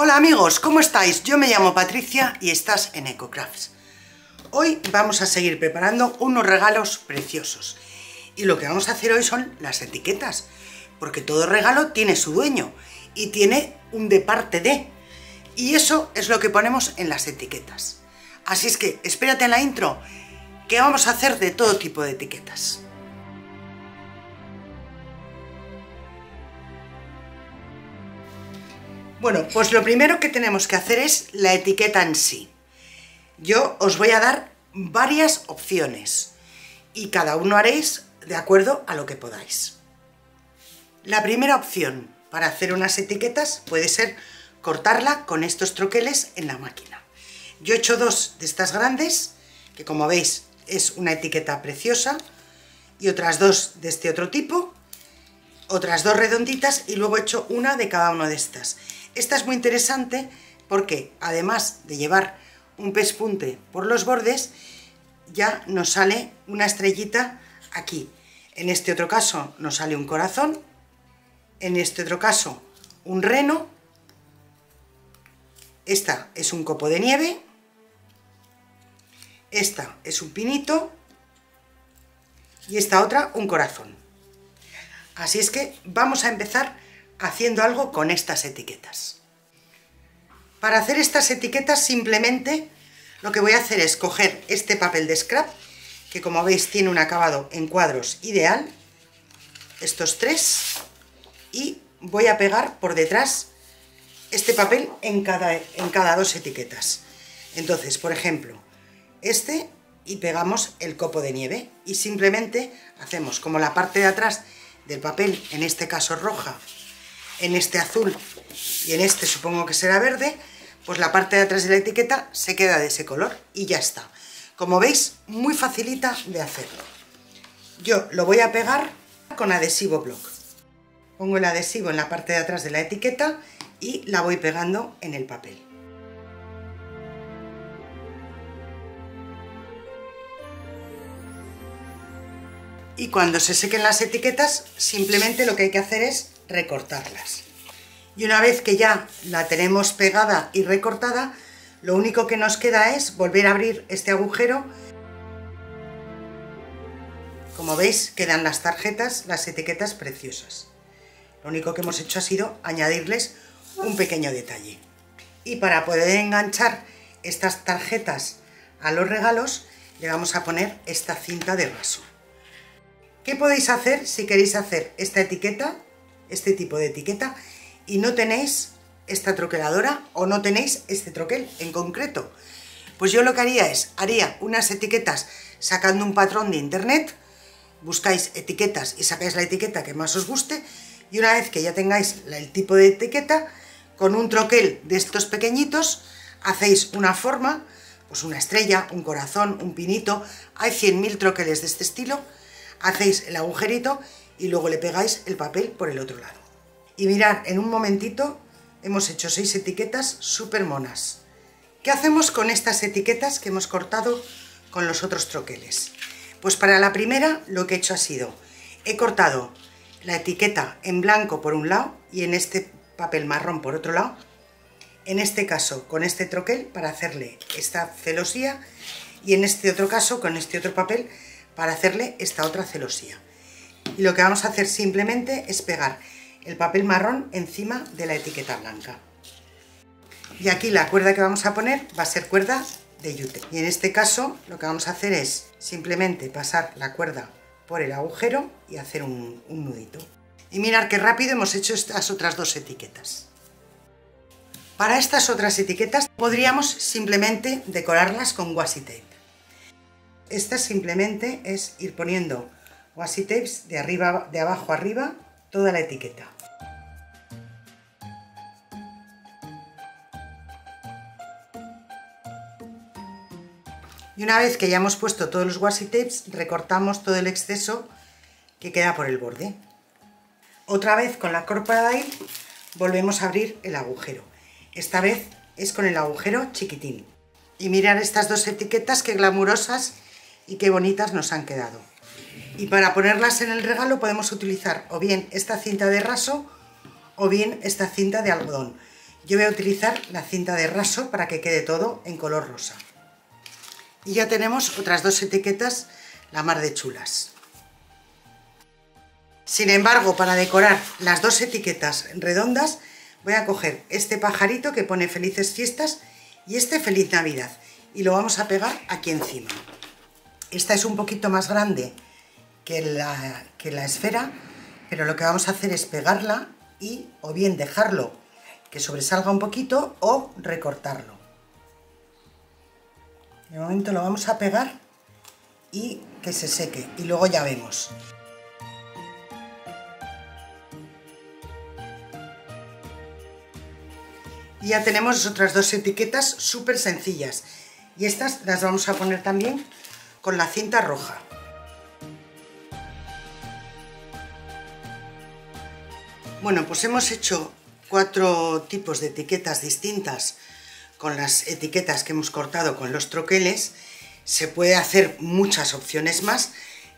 Hola amigos, ¿cómo estáis? Yo me llamo Patricia y estás en EcoCrafts. Hoy vamos a seguir preparando unos regalos preciosos. Y lo que vamos a hacer hoy son las etiquetas, porque todo regalo tiene su dueño y tiene un de parte de. Y eso es lo que ponemos en las etiquetas. Así es que espérate en la intro, que vamos a hacer de todo tipo de etiquetas. Bueno, pues lo primero que tenemos que hacer es la etiqueta en sí. Yo os voy a dar varias opciones y cada uno haréis de acuerdo a lo que podáis. La primera opción para hacer unas etiquetas puede ser cortarla con estos troqueles en la máquina. Yo he hecho dos de estas grandes, que como veis es una etiqueta preciosa, y otras dos de este otro tipo, otras dos redonditas y luego he hecho una de cada una de estas. Esta es muy interesante porque además de llevar un pespunte por los bordes, ya nos sale una estrellita aquí. En este otro caso nos sale un corazón, en este otro caso un reno, esta es un copo de nieve, esta es un pinito y esta otra un corazón. Así es que vamos a empezar haciendo algo con estas etiquetas. Para hacer estas etiquetas simplemente lo que voy a hacer es coger este papel de scrap, que como veis tiene un acabado en cuadros ideal, estos tres, y voy a pegar por detrás este papel en cada dos etiquetas. Entonces, por ejemplo, este, y pegamos el copo de nieve, y simplemente hacemos como la parte de atrás del papel, en este caso roja, en este azul y en este supongo que será verde, pues la parte de atrás de la etiqueta se queda de ese color y ya está. Como veis, muy facilita de hacerlo. Yo lo voy a pegar con adhesivo block. Pongo el adhesivo en la parte de atrás de la etiqueta y la voy pegando en el papel. Y cuando se sequen las etiquetas, simplemente lo que hay que hacer es recortarlas. Y una vez que ya la tenemos pegada y recortada, lo único que nos queda es volver a abrir este agujero. Como veis, quedan las tarjetas, las etiquetas preciosas. Lo único que hemos hecho ha sido añadirles un pequeño detalle. Y para poder enganchar estas tarjetas a los regalos, le vamos a poner esta cinta de raso. ¿Qué podéis hacer si queréis hacer esta etiqueta, este tipo de etiqueta, y no tenéis esta troqueladora o no tenéis este troquel en concreto? Pues yo lo que haría es, haría unas etiquetas sacando un patrón de internet, buscáis etiquetas y sacáis la etiqueta que más os guste, y una vez que ya tengáis el tipo de etiqueta, con un troquel de estos pequeñitos, hacéis una forma, pues una estrella, un corazón, un pinito, hay 100.000 troqueles de este estilo, hacéis el agujerito y luego le pegáis el papel por el otro lado. Y mirad, en un momentito hemos hecho 6 etiquetas súper monas. ¿Qué hacemos con estas etiquetas que hemos cortado con los otros troqueles? Pues para la primera lo que he hecho ha sido, he cortado la etiqueta en blanco por un lado y en este papel marrón por otro lado, en este caso con este troquel para hacerle esta celosía y en este otro caso con este otro papel para hacerle esta otra celosía. Y lo que vamos a hacer simplemente es pegar el papel marrón encima de la etiqueta blanca. Y aquí la cuerda que vamos a poner va a ser cuerda de yute. Y en este caso lo que vamos a hacer es simplemente pasar la cuerda por el agujero y hacer un nudito. Y mirad qué rápido hemos hecho estas otras dos etiquetas. Para estas otras etiquetas podríamos simplemente decorarlas con washi tape. Esta simplemente es ir poniendo washi tapes de abajo arriba toda la etiqueta. Y una vez que ya hemos puesto todos los washi tapes, recortamos todo el exceso que queda por el borde. Otra vez con la Crocodile volvemos a abrir el agujero. Esta vez es con el agujero chiquitín. Y mirad estas dos etiquetas, qué glamurosas y qué bonitas nos han quedado. Y para ponerlas en el regalo podemos utilizar o bien esta cinta de raso o bien esta cinta de algodón. Yo voy a utilizar la cinta de raso para que quede todo en color rosa. Y ya tenemos otras dos etiquetas la mar de chulas. Sin embargo, para decorar las dos etiquetas redondas, voy a coger este pajarito que pone Felices Fiestas y este Feliz Navidad, y lo vamos a pegar aquí encima. Esta es un poquito más grande que la esfera, pero lo que vamos a hacer es pegarla y o bien dejarlo que sobresalga un poquito o recortarlo. De momento lo vamos a pegar y que se seque y luego ya vemos. Y ya tenemos otras dos etiquetas súper sencillas y estas las vamos a poner también con la cinta roja. Bueno, pues hemos hecho 4 tipos de etiquetas distintas con las etiquetas que hemos cortado con los troqueles. Se puede hacer muchas opciones más,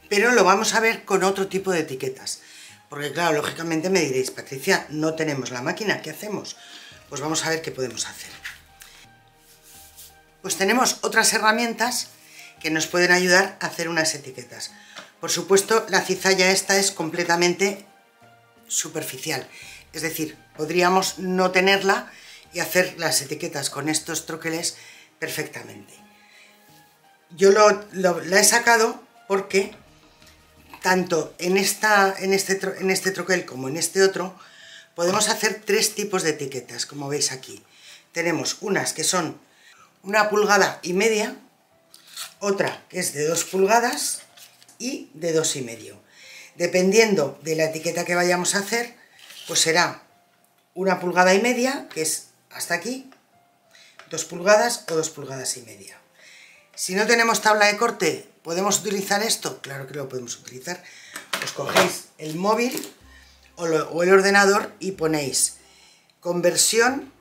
pero lo vamos a ver con otro tipo de etiquetas. Porque claro, lógicamente me diréis, Patricia, no tenemos la máquina, ¿qué hacemos? Pues vamos a ver qué podemos hacer. Pues tenemos otras herramientas que nos pueden ayudar a hacer unas etiquetas. Por supuesto, la cizalla esta es completamente superficial, es decir, podríamos no tenerla y hacer las etiquetas con estos troqueles perfectamente. Yo la he sacado porque tanto en este troquel como en este otro podemos hacer 3 tipos de etiquetas, como veis aquí. Tenemos unas que son 1,5 pulgadas, otra que es de 2 pulgadas y de 2,5. Dependiendo de la etiqueta que vayamos a hacer, pues será 1,5 pulgadas, que es hasta aquí, 2 pulgadas o 2,5 pulgadas. Si no tenemos tabla de corte, ¿podemos utilizar esto? Claro que lo podemos utilizar. Os cogéis el móvil o el ordenador y ponéis conversión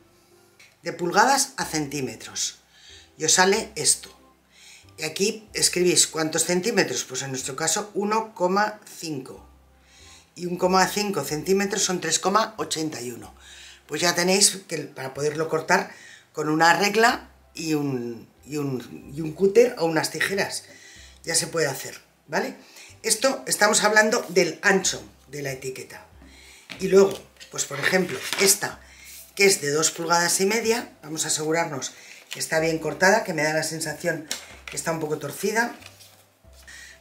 de pulgadas a centímetros y os sale esto. Y aquí escribís cuántos centímetros, pues en nuestro caso 1,5 y 1,5 centímetros son 3,81. Pues ya tenéis que para poderlo cortar con una regla y un cúter o unas tijeras, ya se puede hacer, ¿vale? Esto estamos hablando del ancho de la etiqueta. Y luego, pues por ejemplo, esta que es de 2,5 pulgadas, vamos a asegurarnos que está bien cortada, que me da la sensación que está un poco torcida.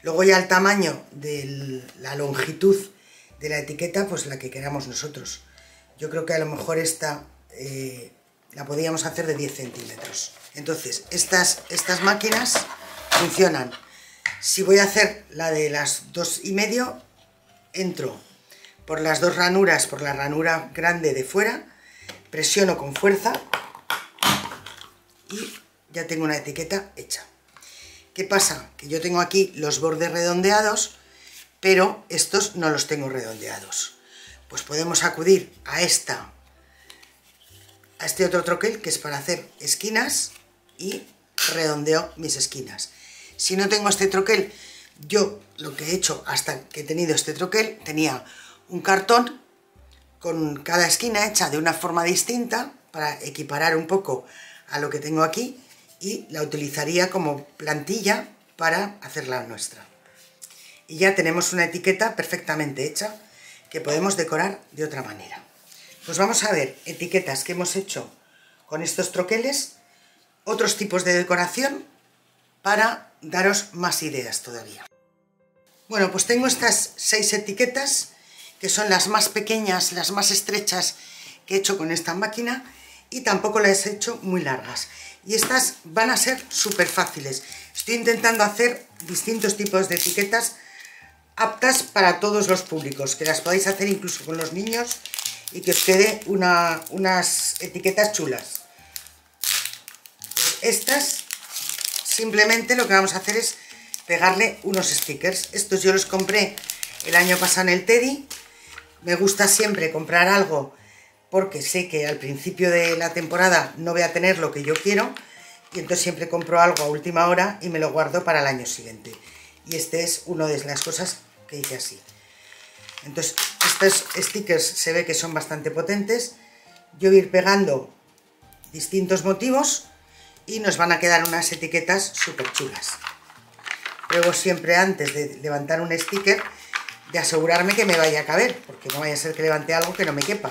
Luego ya el tamaño de la longitud de la etiqueta, pues la que queramos nosotros. Yo creo que a lo mejor esta la podríamos hacer de 10 centímetros. Entonces, estas máquinas funcionan. Si voy a hacer la de las 2,5, entro por las dos ranuras, por la ranura grande de fuera, presiono con fuerza y ya tengo una etiqueta hecha. ¿Qué pasa? Que yo tengo aquí los bordes redondeados, pero estos no los tengo redondeados. Pues podemos acudir a este otro troquel, que es para hacer esquinas, y redondeo mis esquinas. Si no tengo este troquel, yo lo que he hecho hasta que he tenido este troquel, tenía un cartón con cada esquina hecha de una forma distinta para equiparar un poco a lo que tengo aquí, y la utilizaría como plantilla para hacer la nuestra. Y ya tenemos una etiqueta perfectamente hecha que podemos decorar de otra manera. Pues vamos a ver etiquetas que hemos hecho con estos troqueles, otros tipos de decoración para daros más ideas todavía. Bueno, pues tengo estas 6 etiquetas que son las más pequeñas, las más estrechas que he hecho con esta máquina, y tampoco las he hecho muy largas. Y estas van a ser súper fáciles. Estoy intentando hacer distintos tipos de etiquetas aptas para todos los públicos, que las podáis hacer incluso con los niños y que os quede unas etiquetas chulas. Estas simplemente lo que vamos a hacer es pegarle unos stickers. Estos yo los compré el año pasado en el Teddy. Me gusta siempre comprar algo porque sé que al principio de la temporada no voy a tener lo que yo quiero, y entonces siempre compro algo a última hora y me lo guardo para el año siguiente. Y este es una de las cosas que hice así. Entonces estos stickers se ve que son bastante potentes. Yo voy a ir pegando distintos motivos y nos van a quedar unas etiquetas súper chulas. Pruebo siempre antes de levantar un sticker de asegurarme que me vaya a caber, porque no vaya a ser que levante algo que no me quepa.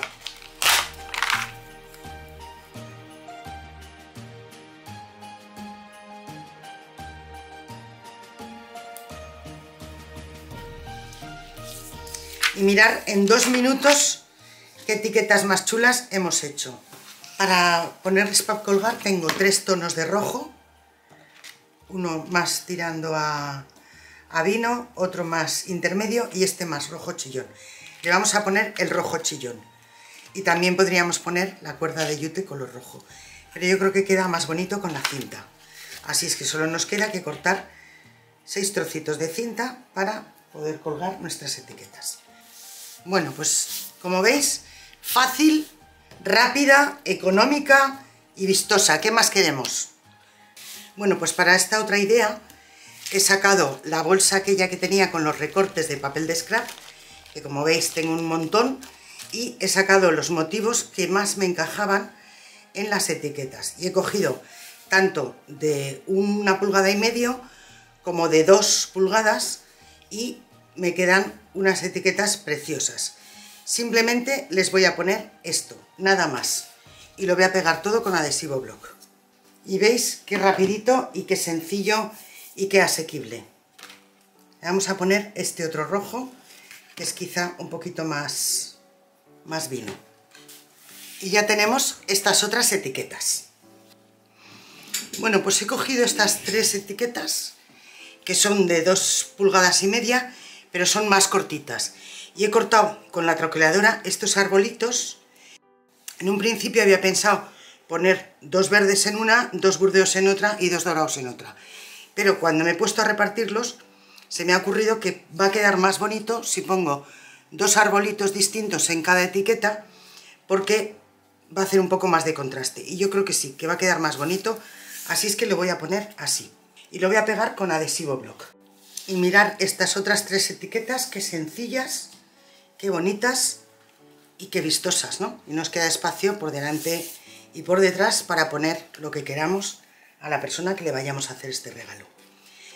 Y mirar en 2 minutos qué etiquetas más chulas hemos hecho. Para ponerles para colgar tengo 3 tonos de rojo, uno más tirando a vino, otro más intermedio y este más rojo chillón. Le vamos a poner el rojo chillón y también podríamos poner la cuerda de yute color rojo, pero yo creo que queda más bonito con la cinta. Así es que solo nos queda que cortar 6 trocitos de cinta para poder colgar nuestras etiquetas. Bueno, pues como veis, fácil, rápida, económica y vistosa. ¿Qué más queremos? Bueno, pues para esta otra idea he sacado la bolsa aquella que tenía con los recortes de papel de scrap, que como veis tengo un montón, y he sacado los motivos que más me encajaban en las etiquetas. Y he cogido tanto de 1,5 pulgadas como de 2 pulgadas y me quedan unas etiquetas preciosas. Simplemente les voy a poner esto, nada más, y lo voy a pegar todo con adhesivo block. Y veis qué rapidito y qué sencillo y qué asequible. Le vamos a poner este otro rojo, que es quizá un poquito más vino. Y ya tenemos estas otras etiquetas. Bueno, pues he cogido estas 3 etiquetas, que son de 2,5 pulgadas, pero son más cortitas. Y he cortado con la troqueladora estos arbolitos. En un principio había pensado poner 2 verdes en una, 2 burdeos en otra y 2 dorados en otra. Pero cuando me he puesto a repartirlos, se me ha ocurrido que va a quedar más bonito si pongo 2 arbolitos distintos en cada etiqueta, porque va a hacer un poco más de contraste. Y yo creo que sí, que va a quedar más bonito. Así es que lo voy a poner así. Y lo voy a pegar con adhesivo block. Y mirar estas otras 3 etiquetas, qué sencillas, qué bonitas y qué vistosas, ¿no? Y nos queda espacio por delante y por detrás para poner lo que queramos a la persona que le vayamos a hacer este regalo.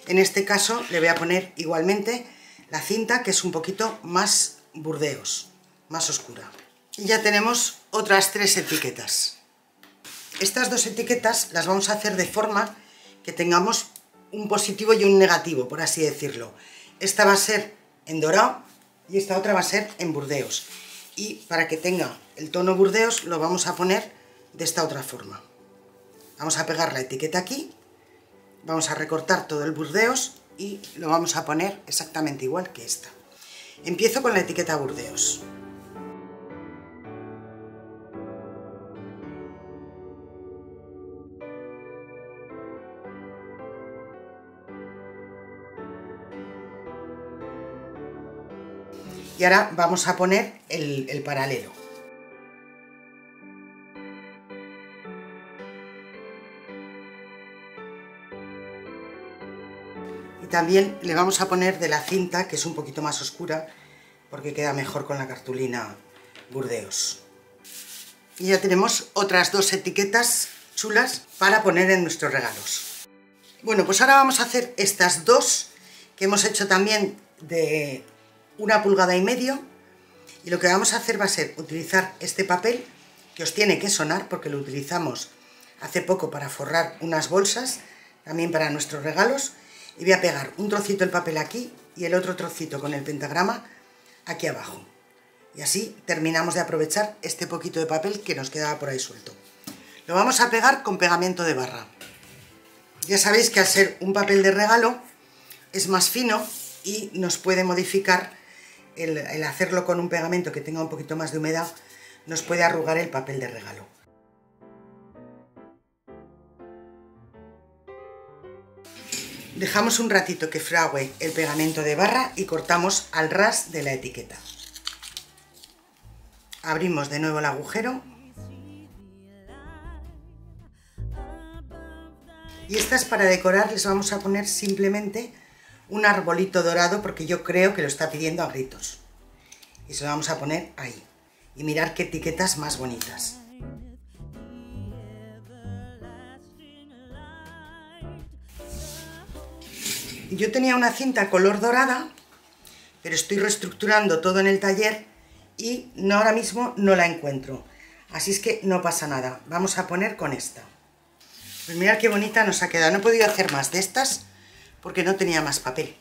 En este caso le voy a poner igualmente la cinta, que es un poquito más burdeos, más oscura. Y ya tenemos otras 3 etiquetas. Estas 2 etiquetas las vamos a hacer de forma que tengamos un positivo y un negativo, por así decirlo. Esta va a ser en dorado y esta otra va a ser en burdeos. Y para que tenga el tono burdeos lo vamos a poner de esta otra forma. Vamos a pegar la etiqueta aquí, vamos a recortar todo el burdeos y lo vamos a poner exactamente igual que esta. Empiezo con la etiqueta burdeos. Y ahora vamos a poner el paralelo. Y también le vamos a poner de la cinta, que es un poquito más oscura, porque queda mejor con la cartulina burdeos. Y ya tenemos otras 2 etiquetas chulas para poner en nuestros regalos. Bueno, pues ahora vamos a hacer estas 2 que hemos hecho también de 1,5 pulgadas, y lo que vamos a hacer va a ser utilizar este papel, que os tiene que sonar porque lo utilizamos hace poco para forrar unas bolsas, también para nuestros regalos, y voy a pegar un trocito del papel aquí y el otro trocito con el pentagrama aquí abajo. Y así terminamos de aprovechar este poquito de papel que nos quedaba por ahí suelto. Lo vamos a pegar con pegamento de barra. Ya sabéis que al ser un papel de regalo es más fino y nos puede modificar el hacerlo con un pegamento que tenga un poquito más de humedad, nos puede arrugar el papel de regalo. Dejamos un ratito que frague el pegamento de barra y cortamos al ras de la etiqueta. Abrimos de nuevo el agujero. Y estas, para decorar, les vamos a poner simplemente un arbolito dorado, porque yo creo que lo está pidiendo a gritos. Y se lo vamos a poner ahí. Y mirad qué etiquetas más bonitas. Yo tenía una cinta color dorada, pero estoy reestructurando todo en el taller y ahora mismo no la encuentro. Así es que no pasa nada. Vamos a poner con esta. Pues mirad qué bonita nos ha quedado. No he podido hacer más de estas porque no tenía más papel.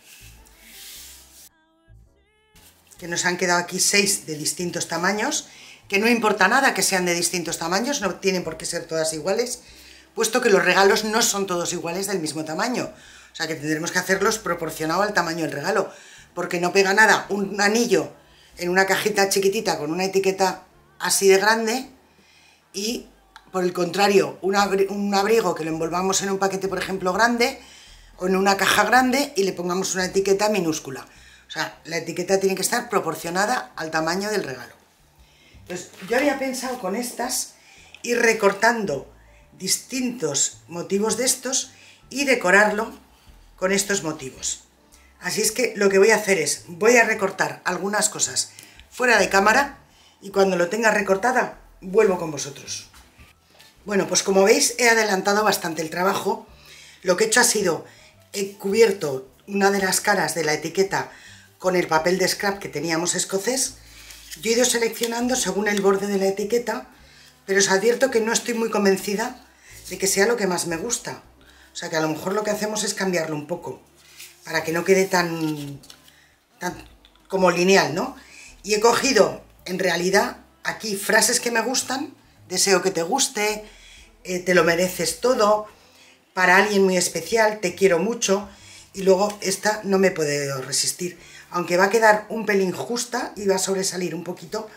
Que nos han quedado aquí 6 de distintos tamaños, que no importa nada que sean de distintos tamaños, no tienen por qué ser todas iguales, puesto que los regalos no son todos iguales del mismo tamaño. O sea que tendremos que hacerlos proporcionado al tamaño del regalo, porque no pega nada un anillo en una cajita chiquitita con una etiqueta así de grande y, por el contrario, un abrigo que lo envolvamos en un paquete, por ejemplo, grande, o en una caja grande y le pongamos una etiqueta minúscula. O sea, la etiqueta tiene que estar proporcionada al tamaño del regalo. Entonces, yo había pensado con estas ir recortando distintos motivos de estos y decorarlo con estos motivos. Así es que lo que voy a hacer es, voy a recortar algunas cosas fuera de cámara y cuando lo tenga recortada, vuelvo con vosotros. Bueno, pues como veis, he adelantado bastante el trabajo. Lo que he hecho ha sido, he cubierto una de las caras de la etiqueta con el papel de scrap que teníamos escocés. Yo he ido seleccionando según el borde de la etiqueta, pero os advierto que no estoy muy convencida de que sea lo que más me gusta. O sea que a lo mejor lo que hacemos es cambiarlo un poco, para que no quede tan como lineal, ¿no? Y he cogido, en realidad, aquí frases que me gustan, deseo que te guste, te lo mereces todo, para alguien muy especial, te quiero mucho, y luego esta no me puedo resistir. Aunque va a quedar un pelín justa y va a sobresalir un poquito,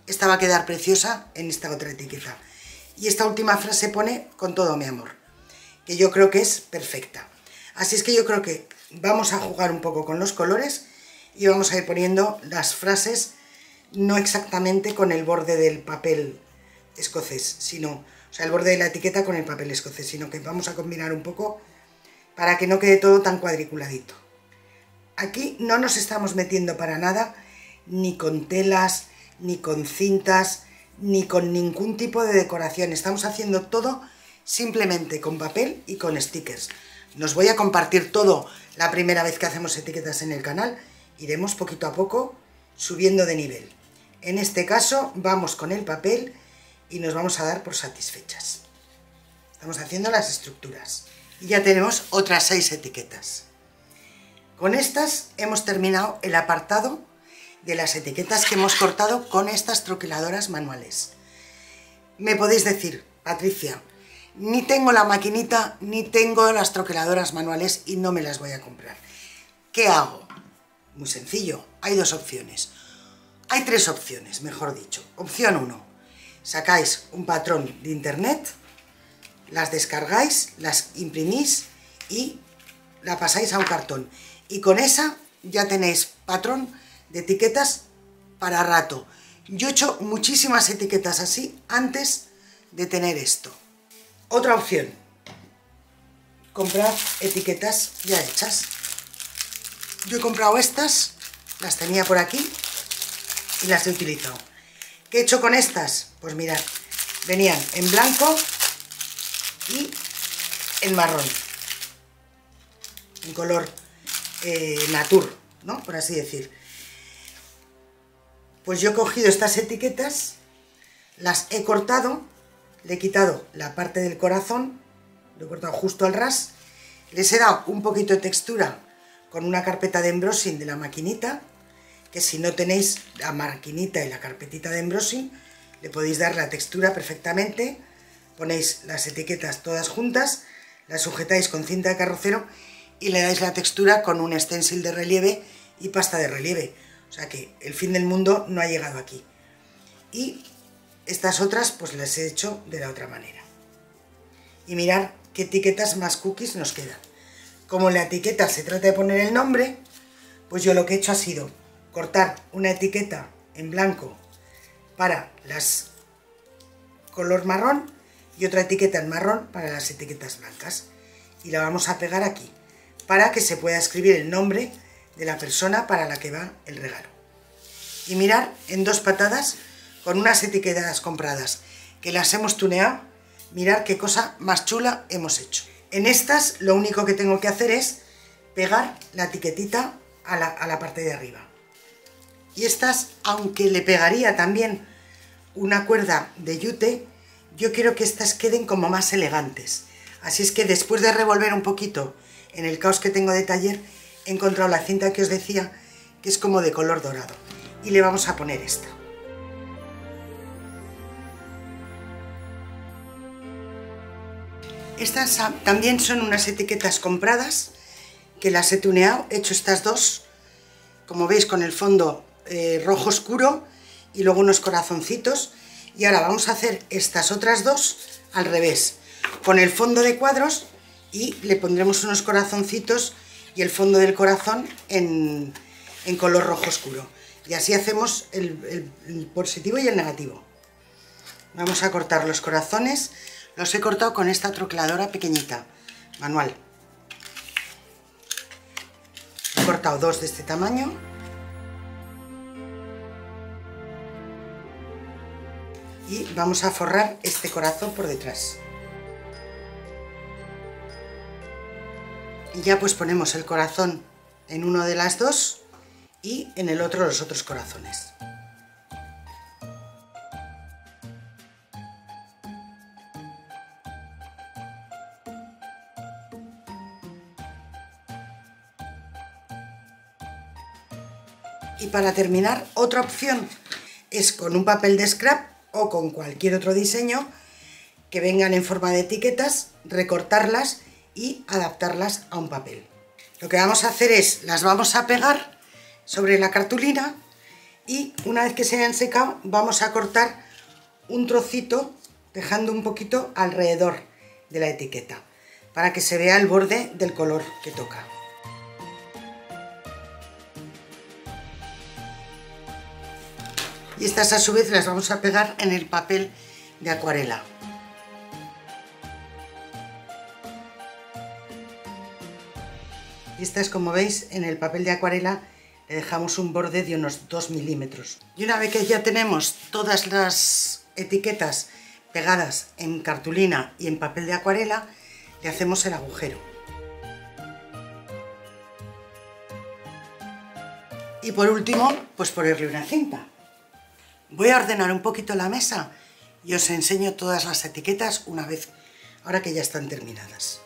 esta va a quedar preciosa en esta otra etiqueta. Y esta última frase pone con todo mi amor, que yo creo que es perfecta. Así es que yo creo que vamos a jugar un poco con los colores y vamos a ir poniendo las frases no exactamente con el borde del papel escocés, sino, o sea, el borde de la etiqueta con el papel escocés, sino que vamos a combinar un poco para que no quede todo tan cuadriculadito. Aquí no nos estamos metiendo para nada, ni con telas, ni con cintas, ni con ningún tipo de decoración. Estamos haciendo todo simplemente con papel y con stickers. Nos voy a compartir todo la primera vez que hacemos etiquetas en el canal. Iremos poquito a poco subiendo de nivel. En este caso vamos con el papel y nos vamos a dar por satisfechas. Estamos haciendo las estructuras. Y ya tenemos otras 6 etiquetas. Con estas hemos terminado el apartado de las etiquetas que hemos cortado con estas troqueladoras manuales. Me podéis decir, Patricia, ni tengo la maquinita ni tengo las troqueladoras manuales y no me las voy a comprar. ¿Qué hago? Muy sencillo, hay 2 opciones. Hay 3 opciones, mejor dicho. Opción 1, sacáis un patrón de internet, las descargáis, las imprimís y la pasáis a un cartón. Y con esa ya tenéis patrón de etiquetas para rato. Yo he hecho muchísimas etiquetas así antes de tener esto. Otra opción, comprar etiquetas ya hechas. Yo he comprado estas, las tenía por aquí y las he utilizado. ¿Qué he hecho con estas? Pues mirad, venían en blanco y en marrón, en color natur, ¿no? Por así decir. Pues yo he cogido estas etiquetas, las he cortado, le he quitado la parte del corazón, lo he cortado justo al ras, les he dado un poquito de textura con una carpeta de embossing de la maquinita, que si no tenéis la maquinita y la carpetita de embossing, le podéis dar la textura perfectamente, ponéis las etiquetas todas juntas, las sujetáis con cinta de carrocero y le dais la textura con un stencil de relieve y pasta de relieve. O sea que el fin del mundo no ha llegado aquí. Y estas otras pues las he hecho de la otra manera. Y mirad qué etiquetas más cookies nos quedan. Como en la etiqueta se trata de poner el nombre, pues yo lo que he hecho ha sido cortar una etiqueta en blanco para las color marrón y otra etiqueta en marrón para las etiquetas blancas. Y la vamos a pegar aquí, para que se pueda escribir el nombre de la persona para la que va el regalo. Y mirad, en 2 patadas, con unas etiquetas compradas que las hemos tuneado, mirad qué cosa más chula hemos hecho. En estas lo único que tengo que hacer es pegar la etiquetita a la parte de arriba. Y estas, aunque le pegaría también una cuerda de yute, yo quiero que estas queden como más elegantes. Así es que después de revolver un poquito en el caos que tengo de taller, he encontrado la cinta que os decía, que es como de color dorado. Y le vamos a poner esta. Estas también son unas etiquetas compradas, que las he tuneado, he hecho estas dos, como veis, con el fondo rojo oscuro y luego unos corazoncitos. Y ahora vamos a hacer estas otras dos al revés, con el fondo de cuadros, y le pondremos unos corazoncitos y el fondo del corazón en color rojo oscuro. Y así hacemos el positivo y el negativo. Vamos a cortar los corazones. Los he cortado con esta troqueladora pequeñita, manual. He cortado dos de este tamaño. Y vamos a forrar este corazón por detrás. Y ya pues ponemos el corazón en uno de las dos y en el otro los otros corazones. Y para terminar, otra opción es con un papel de scrap o con cualquier otro diseño que vengan en forma de etiquetas, recortarlas y adaptarlas a un papel. Lo que vamos a hacer es, las vamos a pegar sobre la cartulina y una vez que se hayan secado vamos a cortar un trocito, dejando un poquito alrededor de la etiqueta para que se vea el borde del color que toca. Y estas a su vez las vamos a pegar en el papel de acuarela. Y estas, como veis, en el papel de acuarela le dejamos un borde de unos 2 milímetros. Y una vez que ya tenemos todas las etiquetas pegadas en cartulina y en papel de acuarela, le hacemos el agujero. Y por último, pues ponerle una cinta. Voy a ordenar un poquito la mesa y os enseño todas las etiquetas una vez, ahora que ya están terminadas.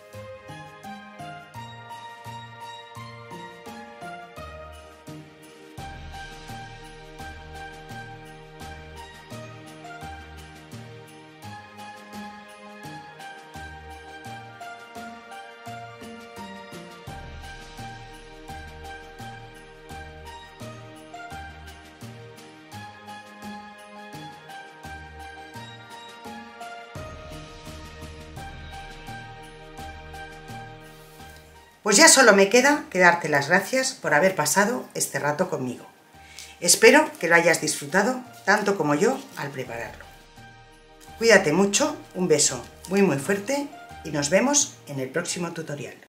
Pues ya solo me queda que darte las gracias por haber pasado este rato conmigo. Espero que lo hayas disfrutado tanto como yo al prepararlo. Cuídate mucho, un beso muy fuerte y nos vemos en el próximo tutorial.